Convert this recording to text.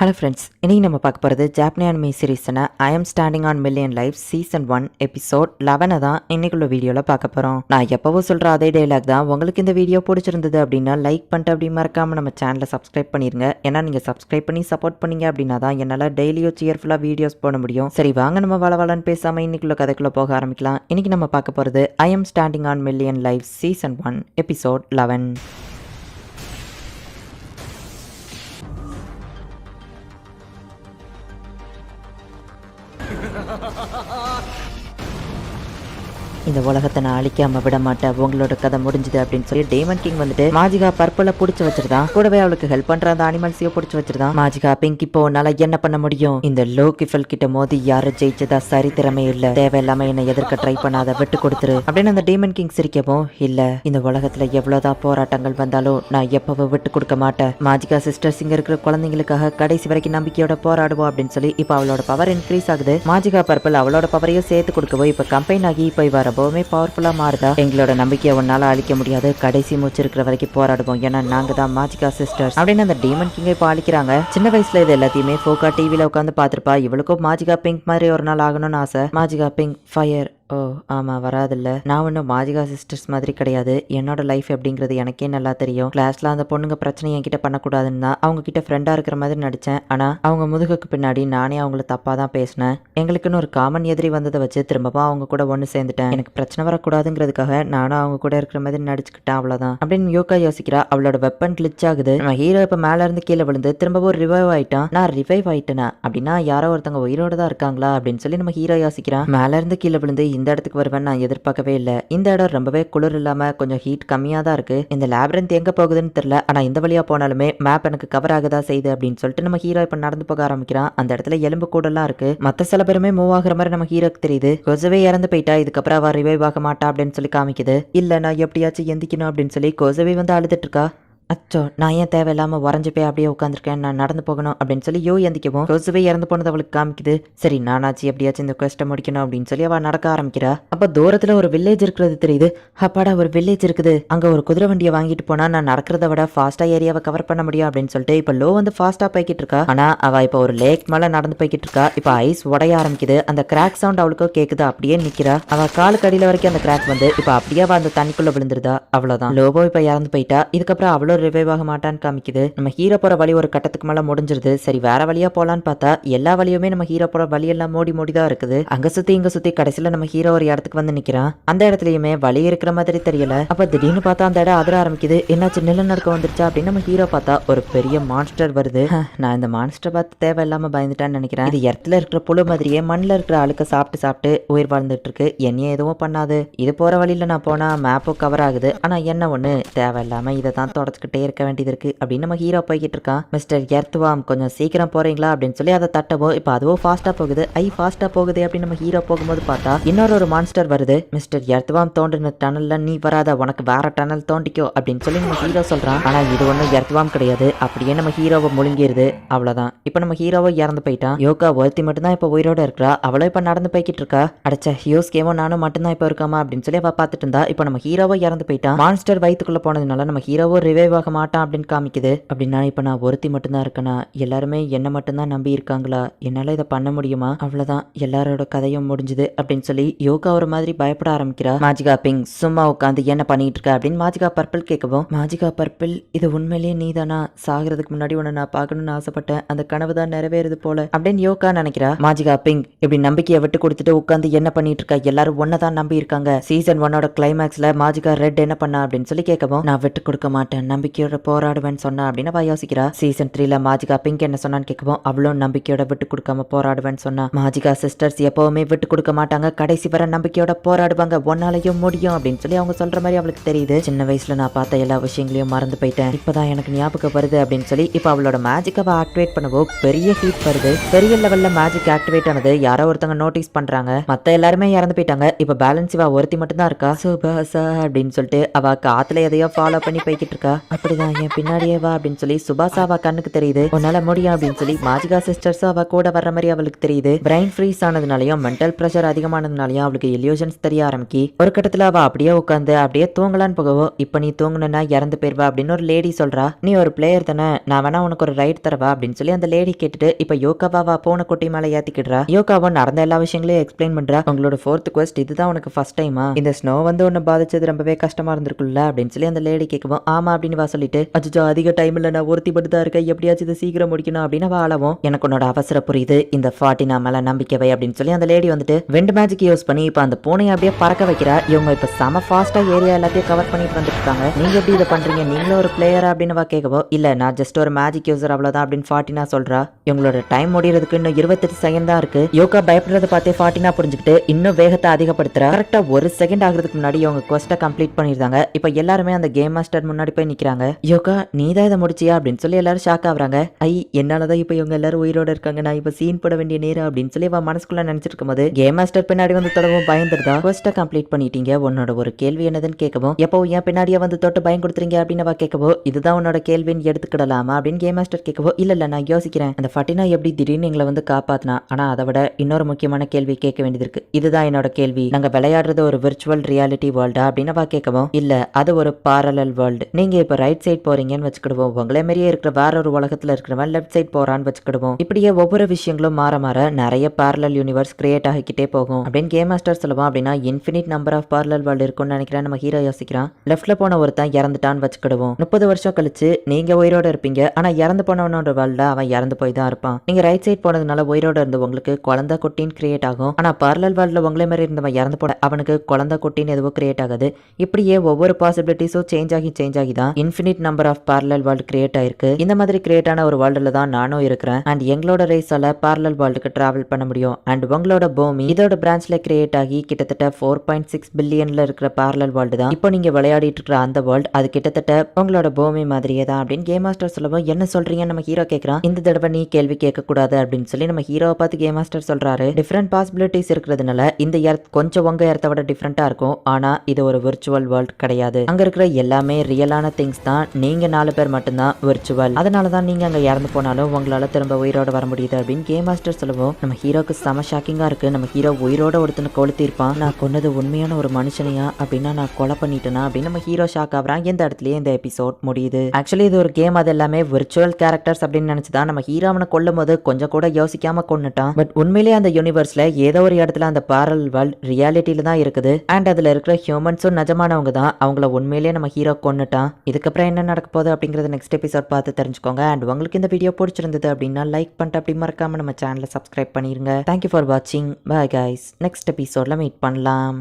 Hello friends, இன்னைக்கு நம்ம பார்க்க போகிறது ஜாப்பனி அனிமே சீரீஸான I am standing on million life season 1 episode 11 தான் இன்னைக்குள்ள வீடியோவில் பார்க்க போகிறோம். நான் எப்போவும் சொல்கிற அதே டைலாக் தான். உங்களுக்கு இந்த வீடியோ பிடிச்சிருந்தது அப்படின்னா லைக் பண்ணிட்டு அப்படி மறக்காமல் நம்ம சேனலை சப்ஸ்கிரைப் பண்ணிடுங்க. ஏன்னா நீங்கள் சப்ஸ்கிரைப் பண்ணி சப்போர்ட் பண்ணீங்க அப்படின்னா தான் என்னால் டெய்லியும் சியர்ஃபுல்லாக வீடியோஸ் போட முடியும். சரி வாங்க நம்ம வளவலன்னு பேசாமல் இன்னைக்குள்ள கதைக்குள்ளே போக ஆரம்பிக்கலாம். இன்னைக்கு நம்ம பார்க்க போகிறது ஐ am standing on million life season 1 episode 11. இந்த உலகத்தை நான் அழிக்காம விட மாட்டேன், உங்களோட கதை முடிஞ்சுது அப்படின்னு சொல்லி டேமன் கிங் வந்துட்டு மாஜிகா பர்பிள புடிச்சு வச்சிருந்தான். கூடவே அவளுக்கு ஹெல்ப் பண்ற அந்த அனிமல்ஸையும் புடிச்சு வச்சிருந்தான். மாஜிகா பிங்க் இப்போ உன்னால என்ன பண்ண முடியும்? இந்த லோ கிஃபல் கிட்ட மோதி யாரும் ஜெயிச்சதா சரித்திரமே இல்ல, தேவையில்லாம என்ன எதிர்க்க ட்ரை பண்ணாத, விட்டு கொடுத்துரு அப்படின்னு அந்த டேமன் கிங் சிரிக்கவும், இல்ல இந்த உலகத்துல எவ்வளவுதான் போராட்டங்கள் வந்தாலும் நான் எப்பவும் விட்டு கொடுக்க மாட்டேன். மாஜிகா சிஸ்டர்ஸ் இங்க இருக்கிற குழந்தைங்களுக்காக கடைசி வரைக்கும் நம்பிக்கையோட போராடுவோம் அப்படின்னு சொல்லி இப்ப அவளோட பவர் இன்க்ரீஸ் ஆகுது. மாஜிகா பர்பிள் அவளோட பவரையும் சேர்த்து கொடுக்கவும் இப்ப கம்பைன் ஆகி இப்ப இவ ரொம்பவுமே பவர்ஃபுல்லா மாறுதா. எங்களோட நம்பிக்கையை உன்னால அழிக்க முடியாது, கடைசி மூச்சு இருக்கிற வரைக்கும் போராடுவோம், ஏன்னா நாங்க தான் மாஜிகா சிஸ்டர்ஸ் அப்படின்னு அந்த டீமன் கிங்கை இப்ப அழிக்கிறாங்க. சின்ன வயசுல இது எல்லாத்தையுமே ஃபோக்கா டிவில உட்காந்து பாத்துருப்பா. இவளுக்கும் மாஜிகா பிங்க் மாதிரி ஒரு நாள் ஆகணும்னு ஆசை. மாஜிகா பிங்க் ஃபயர், ஓ ஆமாம் வராதில்ல. நான் ஒன்றும் மாஜிகா சிஸ்டர்ஸ் மாதிரி கிடையாது. என்னோட லைஃப் எப்படிங்கிறது எனக்கே நல்லா தெரியும். கிளாஸில் அந்த பொண்ணுங்க பிரச்சனை என்கிட்ட பண்ணக்கூடாதுன்னு தான் அவங்க கிட்ட ஃப்ரெண்டாக இருக்கிற மாதிரி நடித்தேன். ஆனால் அவங்க முதுகுக்கு பின்னாடி நானே அவங்கள தப்பாக தான் பேசினேன். எங்களுக்குன்னு ஒரு காமன் எதிரி வந்ததை வச்சு திரும்பவும் அவங்க கூட ஒன்று சேர்ந்துட்டேன். எனக்கு பிரச்சனை வரக்கூடாதுங்கிறதுக்காக நானும் அவங்க கூட இருக்கிற மாதிரி நடிச்சுக்கிட்டேன், அவ்வளோதான் அப்படின்னு யோகா யோசிக்கிறா. அவளோட வெப்பன் கிளிச் ஆகுது. நம்ம ஹீரோ இப்போ மேலே இருந்து கீழே விழுந்து திரும்பவும் ரிவைவ் ஆயிட்டான். நான் ரிவைவ் ஆயிட்டேனா அப்படின்னா யாரோ ஒருத்தவங்க உயிரோட தான் இருக்காங்களா அப்படின்னு சொல்லி நம்ம ஹீரோ யோசிக்கிறான். மேலே இருந்து கீழே விழுந்து இந்த இடத்துக்கு வருவேன் நான் எதிர்பார்க்கவே இல்லை. இந்த இடம் ரொம்பவே குளிர் இல்லாம கொஞ்சம் ஹீட் கம்மியா தான் இருக்கு. இந்த லேப்ரண்ட் எங்க போகுதுன்னு தெரியல, ஆனா இந்த வழியா போனாலுமே மேப் எனக்கு கவர் ஆகுதா செய்யுது அப்படின்னு சொல்லிட்டு நம்ம ஹீரோ இப்ப நடந்து போக ஆரம்பிக்கிறான். அந்த இடத்துல எலும்பு கூடலாம் இருக்கு. மத்த சில பேருமே மூவ் ஆகுற மாதிரி நம்ம ஹீரோக்கு தெரியுது. கொசவே இறந்து போயிட்டா, இதுக்கப்புறம் அவ ரிவைவ் ஆக மாட்டா அப்படின்னு சொல்லி காமிக்குது. இல்ல நான் எப்படியாச்சும் எந்திக்கணும் அப்படின்னு சொல்லி கொசவே வந்து அழுதுட்டு இருக்கா. அச்சோ நான் ஏன் தேவையில்லாமல் உறைஞ்சு போய் அப்படியே உட்காந்துருக்கேன், நான் நடந்து போகணும் அப்படின்னு சொல்லி யோ எந்திக்கவும் கொசுவே இறந்து போனது அவளுக்கு காமிக்குது. சரி நானாச்சு எப்படியாச்சும் இந்த குவெஸ்ட்டை முடிக்கணும் அப்படின்னு சொல்லி அவள் நடக்க ஆரம்பிக்கிறா. அப்போ தூரத்தில் ஒரு வில்லேஜ் இருக்கிறது தெரியுது. அப்பாடா ஒரு வில்லேஜ் இருக்குது, அங்கே ஒரு குதிரை வண்டியை வாங்கிட்டு போனால் நான் நடக்கிறத விட ஃபாஸ்ட்டாக ஏரியாவை கவர் பண்ண முடியும் அப்படின்னு சொல்லிட்டு இப்போ லோ வந்து ஃபாஸ்ட்டாக போய்கிட்டு இருக்கா. ஆனால் அவள் இப்போ ஒரு லேக் மேலே நடந்து போய்கிட்டு இருக்கா. இப்போ ஐஸ் உடைய ஆரம்பிக்குது. அந்த கிராக் சவுண்ட் அவளுக்கோ கேட்குது. அப்படியே நிற்கிறா. அவள் காலுக்கு அடியில் வரைக்கும் அந்த கிராக் வந்து இப்போ அப்படியே அவள் அந்த தண்ணிக்குள்ளே விழுந்துருதா. அவ்வளோதான், லோபோ இப்போ இறந்து போயிட்டா. இதுக்கப்புறம் அவ்வளோ ரிவைவ் ஆக மாட்டான்னு காமிக்குது. நம்ம ஹீரோ போற வழி ஒரு கட்டத்துக்கு மேல முடிஞ்சிருது. சரி வேற வழியா போலான்னு பார்த்தா எல்லா வழியுமே நம்ம ஹீரோ போற வழி எல்லாம் மூடி தான் இருக்குது. அங்க சுத்தி இங்க சுத்தி கடைசியில நம்ம ஹீரோ ஒரு இடத்துக்கு வந்து நிக்கிறான். அந்த இடத்துலயுமே வழி இருக்கிற மாதிரி தெரியல. அப்ப திடீர்னு பார்த்தா அந்த இடம் அதிர ஆரம்பிக்குது. என்னாச்சு நிலநடுக்கம் வந்துருச்சா அப்படின்னு நம்ம ஹீரோ பார்த்தா ஒரு பெரிய மான்ஸ்டர் வருது. நான் இந்த மான்ஸ்டர் பார்த்து தேவையில்லாம பயந்துட்டான்னு நினைக்கிறேன். இது இடத்துல இருக்கிற புழு மாதிரியே மண்ணில் இருக்கிற ஆளுக்க சாப்பிட்டு உயிர் வாழ்ந்துட்டு இருக்கு. என்னைய எதுவும் பண்ணாது. இது போற வழியில நான் போனா மேப்போ கவர் ஆகுது. ஆனா என்ன ஒண்ணு, தேவையில்லாம இதை தான் தொடச்சுக்கிட்டே இருக்க வேண்டியது இருக்கு அப்படின்னு நம்ம ஹீரோ போய்கிட்டு இருக்கான். மிஸ்டர் எர்த்வாம் கொஞ்சம் சீக்கிரம் போறீங்களா அப்படின்னு சொல்லி அதை தட்டவும் இப்போ அதுவும் ஃபாஸ்டா போகுது. ஃபாஸ்டா போகுது அப்படின்னு நம்ம ஹீரோ போகும்போது பார்த்தா இன்னொரு மான்ஸ்டர் வருது. மிஸ்டர் எர்த்வாம் தோண்டின டனல்ல நீ வராத, உனக்கு வேற டனல் தோண்டிக்கோ அப்படின்னு சொல்லி நம்ம ஹீரோ சொல்றான். ஆனா இது ஒன்றும் எர்த்வாம் கிடையாது. அப்படியே நம்ம ஹீரோவை முழுங்கிருது. அவ்வளவுதான், இப்போ நம்ம ஹீரோவை இறந்து போயிட்டான். யோகா ஒருத்தி மட்டும் தான் இப்போ உயிரோட இருக்கிறா. அவளும் இப்போ நடந்து போய்கிட்டு இருக்கா. அடைச்ச ஹியோஸ்கேவோ நானும் மட்டும்தான் இப்போ இருக்காமா அப்படின்னு சொல்லி அவ பார்த்துட்டு இருந்தா. இப்போ நம்ம ஹீரோவை இறந்து போயிட்டான். மான்ஸ்டர் வயிற்றுக்குள்ள போனதுனால நம்ம ஹீரோவோ ரிவைவ் ஆக மாட்டான் அப்படின்னு காமிக்குது. அப்படின்னா இப்போ நான் ஒருத்தி மட்டும்தான் இருக்கேனா? எல்லாருமே என்ன மட்டும்தான் நம்பி இருக்காங்களா? என்னால் இதை பண்ண முடியுமா? அவ்வளோதான், எல்லாரோட கதையும் முடிஞ்சுது அப்படின்னு சொல்லி யோகா ஒரு மாதிரி பயப்பட ஆரம்பிக்கிறா. மாஜிகா பிங்க் சும்மா உட்காந்து என்ன பண்ணிட்டு இருக்க அப்படின்னு மாஜிகா பர்பிள் கேட்கவும், மாஜிகா பர்பிள் இது உண்மையிலேயே நீதானா? சாகிறதுக்கு முன்னாடி உன்னை நான் பார்க்கணும்னு ஆசைப்பட்டேன், அந்த கனவு தான் நிறைவேறுது போல அப்படின்னு யோகா நினைக்கிறா. மாஜிகா பிங்க் இப்படி நம்பிக்கையை விட்டு கொடுத்துட்டு உட்காந்து என்ன பண்ணிட்டு இருக்கா? எல்லாரும் ஒன்னதான் நம்பி இருக்காங்க. சீசன் 1 கிளைமேக்ஸ்ல மாஜிகா ரெட் என்ன பண்ணா அப்படின்னு சொல்லி கேட்கவும், நான் விட்டு கொடுக்க மாட்டேன், நம்பிக்கையோட போராடுவேன் சொன்னா அப்படின்னு அவ யோசிக்கிறா. சீசன் 3ல மாஜிகா பிங்க் என்ன சொன்னான்னு கேட்கவும், அவ்வளோ நம்பிக்கையோட விட்டு கொடுக்காம போராடுவேன்னு சொன்னா. மாஜிகா சிஸ்டர்ஸ் எப்பவுமே விட்டு கொடுக்க மாட்டாங்க, கடைசி வர நம்பிக்கையோட போராடுவாங்க, ஒன்னாலையும் முடியும் அப்படின்னு சொல்லி அவங்க சொல்ற மாதிரி அவளுக்கு தெரியுது. சின்ன வயசுல நான் பார்த்த எல்லா விஷயங்களையும் மறந்து போயிட்டேன், இப்பதான் எனக்கு ஞாபகம் வருது அப்படின்னு சொல்லி இப்போ அவளோட மேஜிக் அவ ஆக்டிவேட் பண்ணவோ பெரிய ஹீட் வருது. பெரிய லெவல்ல மேஜிக் ஆக்டிவேட் ஆனது யாரோ ஒருத்தங்க நோட்டீஸ் பண்றாங்க. மத்த எல்லாருமே இறந்து போயிட்டாங்க. இப்ப பேலன்ஸ் இவ ஒருத்தி மட்டும் தான் இருக்கா. சுபாசா அப்படின்னு சொல்லிட்டு அவ காத்துல எதையோ ஃபாலோ பண்ணி போய்கிட்டு இருக்கா. அப்படிதான் என் பின்னாடியே வா அப்படின்னு சொல்லி சுபாசா அவ கண்ணுக்கு தெரியுது. உன்னால முடியும் அப்படின்னு சொல்லி மாஜிகா சிஸ்டர்ஸும் அவ கூட வர்ற மாதிரி அவளுக்கு தெரியுது. பிரைன் ஃப்ரீஸ் ஆனதுனாலயும் மென்டல் பிரஷர் அதிகமானதுனாலயும் அவளுக்கு இல்யூஷன்ஸ் தெரிய ஆரம்பிக்கி. ஒரு கட்டத்துல அவ அப்படியே உட்காந்து அப்படியே தூங்கலான்னு போகவோ, இப்ப நீ தூங்குனா இறந்து போயிருவா அப்படின்னு ஒரு லேடி சொல்றா. நீ ஒரு பிளேயர் தானே, நான் வேணா உனக்கு ஒரு ரைட் தரவா அப்படின்னு சொல்லி அந்த லேடி கேட்டுட்டு இப்ப யோகாவா போன குட்டி மேல ஏத்திக்கிடுறா. யோகாவா நடந்த எல்லா விஷயங்களையும் எக்ஸ்பிளைன் பண்றா. உங்களோட 4th quest இதுதான் உனக்கு ஃபர்ஸ்ட் டைமா? இந்த ஸ்னோ வந்து உன்னை பாதிச்சது ரொம்பவே கஷ்டமா இருந்திருக்குல்ல அப்படின்னு சொல்லி அந்த லேடி கேட்கவும், ஆமா அப்படின்னு வா சொல்லிட்டு, அச்சோ அதிக டைம் இல்ல, நான் ஒருத்தி பட்டு தான் இருக்கேன், எப்படியாச்சும் இதை சீக்கிரம் முடிக்கணும் அப்படின்னு வாழவும், எனக்கு உன்னோட அவசர புரியுது, இந்த 40 மேல நம்பிக்கை வை அப்படின்னு சொல்லி அந்த லேடி வந்துட்டு வெண்ட் மேஜிக் யூஸ் பண்ணி இப்ப அந்த பூனையை அப்படியே பறக்க வைக்கிறா. இவங்க இப்ப செம ஃபாஸ்டா ஏரியா எல்லாத்தையும் கவர் பண்ணிட்டு வந்துட்டு இருக்காங்க. நீங்க எப்படி இதை பண்றீங்க, நீங்களும் ஒரு பிளேயர் அப்படின்னு வா கேட்கவோ, இல்ல நான் ஜஸ்ட் ஒரு மேஜிக் யூசர் அவ்வளவுதான் அப்படின்னு ஃபார்ட்டினா சொல்றா. இவங்களோட டைம் முடியறதுக்கு இன்னும் 28 செகண்ட் தான் இருக்கு. யோகா பயப்படுறத பார்த்தே ஃபார்ட்டினா புரிஞ்சுக்கிட்டு இன்னும் வேகத்தை அதிகப்படுத்துறா. கரெக்டா ஒரு செகண்ட் ஆகுறதுக்கு முன்னாடி இவங்க குவெஸ்ட்டை கம்ப்ளீட் பண்ணிருந்தாங்க. இப்ப எல்லாருமே அந்த கேம் மாஸ்டர் முன்னாடி போய் நிக்கிறாங்க. யோகா நீ தான் இதை முடிச்சியா அப்படின்னு சொல்லி எல்லாரும் ஷாக் ஆகுறாங்க. ஐ என்னாலதான் இப்ப இவங்க எல்லாரும் உயிரோட இருக்காங்க, நான் இப்ப சீன் போட வேண்டிய நேரம் அப்படின்னு சொல்லி அவன் மனசுக்குள்ள நினைச்சிட்டு இருக்கும்போது கேம் மாஸ்டர் பின்னாடி வந்து தொடவும் பயந்துருதா. குவெஸ்ட்டை கம்ப்ளீட் பண்ணிட்டீங்க, உன்னோட ஒரு கேள்வி என்னதுன்னு கேட்கவும், எப்போ என் பின்னாடியே வந்து தொட்டு பயம் கொடுத்துறீங்க அப்படின்னு அவ கேட்கவோ, இதுதான் உன்னோட கேள்வின்னு எடுத்துக்கிடலாமா அப்படின்னு கேம் மாஸ்டர் கேட்கவோ, இல்ல நான் யோசிக்கிறேன், அந்த ஃபட்டினா எப்படி திடீர்னு எங்களை வந்து காப்பாத்தினா, ஆனா அதை விட இன்னொரு முக்கியமான கேள்வி கேட்க வேண்டியது இருக்கு, இதுதான் என்னோட கேள்வி, நாங்க விளையாடுறது ஒரு விர்ச்சுவல் ரியாலிட்டி வேர்ல்டா அப்படின்னு அவ கேட்கவும், இல்ல அது ஒரு parallel வேர்ல்டு, நீங்க இப்ப ரைட் சைட் போறீங்கன்னு வச்சுக்கிடுவோம், உங்களே மாதிரியே இருக்கிற வேற ஒரு உலகத்துல இருக்கிறவன் லெஃப்ட் சைட் போறான்னு வச்சுக்கிடுவோம், இப்படியே ஒவ்வொரு விஷயங்களும் மாற மாற நிறைய parallel யூனிவர்ஸ் கிரியேட் ஆகிக்கிட்டே போகும் அப்படின்னு கேம் மாஸ்டர் சொல்லுவோம். அப்படின்னா infinite number of parallel world இருக்கும்னு நினைக்கிறேன் நம்ம ஹீரோ யோசிக்கிறான். லெஃப்ட்ல போன ஒருத்தன் இறந்துட்டான்னு வச்சுக்கிடுவோம், 30 வருஷம் கழிச்சு நீங்க உயிரோட இருப்பீங்க, ஆனா இறந்து போனவனோட வேர்ல்ட அவன் இறந்து போய் தான் இருப்பான். நீங்க ரைட் சைட் போனதுனால உயிரோட இருந்து உங்களுக்கு குழந்தை குட்டின்னு கிரியேட் ஆகும், ஆனா parallel வேர்ல்ட்ல உங்களே மாதிரி இருந்தவன் இறந்து போன அவனுக்கு குழந்தை குட்டின்னு எதுவும் கிரியேட் ஆகாது. இப்படியே ஒவ்வொரு பாசிபிலிட்டிஸும் சேஞ்ச் ஆகி தான் infinite number of parallel world create ஆயிருக்கு. இந்த மாதிரி கிரியேட் ஆன ஒரு வேர்ல்டுல தான் நானும் இருக்கிறேன். அண்ட் எங்களோட ரேஸால parallel வேர்ல்டுக்கு டிராவல் பண்ண முடியும். அண்ட் உங்களோட பூமி இதோட பிரான்ச்ல கிரியேட் ஆகி கிட்டத்தட்ட 4.6 பில்லியன்ல இருக்கிற parallel வேர்ல்டு தான் இப்போ நீங்க விளையாடிட்டு இருக்கிற அந்த வேர்ல்டு. அது கிட்டத்தட்ட உங்களோட பூமி மாதிரியே தான் அப்படின்னு கேம் மாஸ்டர் சொல்லவும், என்ன சொல்றீங்க நம்ம ஹீரோ கேட்கறான். இந்த தடவை நீ கேள்வி கேட்க கூடாது அப்படின்னு சொல்லி நம்ம ஹீரோவை பார்த்து கேம் மாஸ்டர் சொல்றாரு. டிஃபரெண்ட் பாசிபிலிட்டிஸ் இருக்கிறதுனால இந்த எர்த் கொஞ்சம் உங்க எர்த்தை விட டிஃபரெண்டா இருக்கும், ஆனா இது ஒரு விர்ச்சுவல் வேர்ல்ட் கிடையாது. அங்க இருக்கிற எல்லாமே ரியலான திங்ஸ் தான், நீங்க 4 பேர் மட்டும்தான் விர்ச்சுவல், அதனாலதான் நீங்க அங்க இறந்து போனாலும் உங்களால திரும்ப உயிரோட வர முடியுது அப்படின்னு கேம் மாஸ்டர் சொல்லுவோம். நம்ம ஹீரோக்கு செம ஷாக்கிங்கா இருக்கு. நம்ம ஹீரோ உயிரோட ஒருத்தனை கொளுத்தி இருப்பான், நான் கொன்னது உண்மையான ஒரு மனுஷனையா அப்படின்னா நான் கொலை பண்ணிட்டேனா அப்படின்னு நம்ம ஹீரோ ஷாக் ஆகுறான். எந்த இடத்துலயே இந்த எபிசோட் முடியுது. ஆக்சுவலி இது ஒரு கேம், அது எல்லாமே விர்ச்சுவல் கேரக்டர்ஸ் அப்படின்னு நினைச்சுதான் நம்ம ஹீரோவனை கொல்லும் போது கொஞ்சம் கூட யோசிக்காம கொன்னுட்டான். பட் உண்மையிலேயே அந்த யூனிவர்ஸ்ல ஏதோ ஒரு இடத்துல அந்த parallel வேர்ல்ட் ரியாலிட்டியில தான் இருக்குது. அண்ட் அதுல இருக்கிற ஹியூமன்ஸும் நிஜமானவங்க தான், அவங்கள உண்மையிலேயே நம்ம ஹீரோ கொன்னுட்டான். இதுக்கப்புறம் என்ன நடக்க போகுது அப்படிங்கறது நெக்ஸ்ட் எபிசோட் பார்த்து தெரிஞ்சுக்கோங்க. அண்ட் உங்களுக்கு இந்த வீடியோ பிடிச்சிருந்தது அப்படின்னா லைக் பண்ணிட்டு அப்படி மறக்காம நம்ம சேனலை சப்ஸ்கிரைப் பண்ணிருங்க. தேங்க்யூ ஃபார் வாட்சிங். பை கைஸ், நெக்ஸ்ட் எபிசோட்ல மீட் பண்ணலாம்.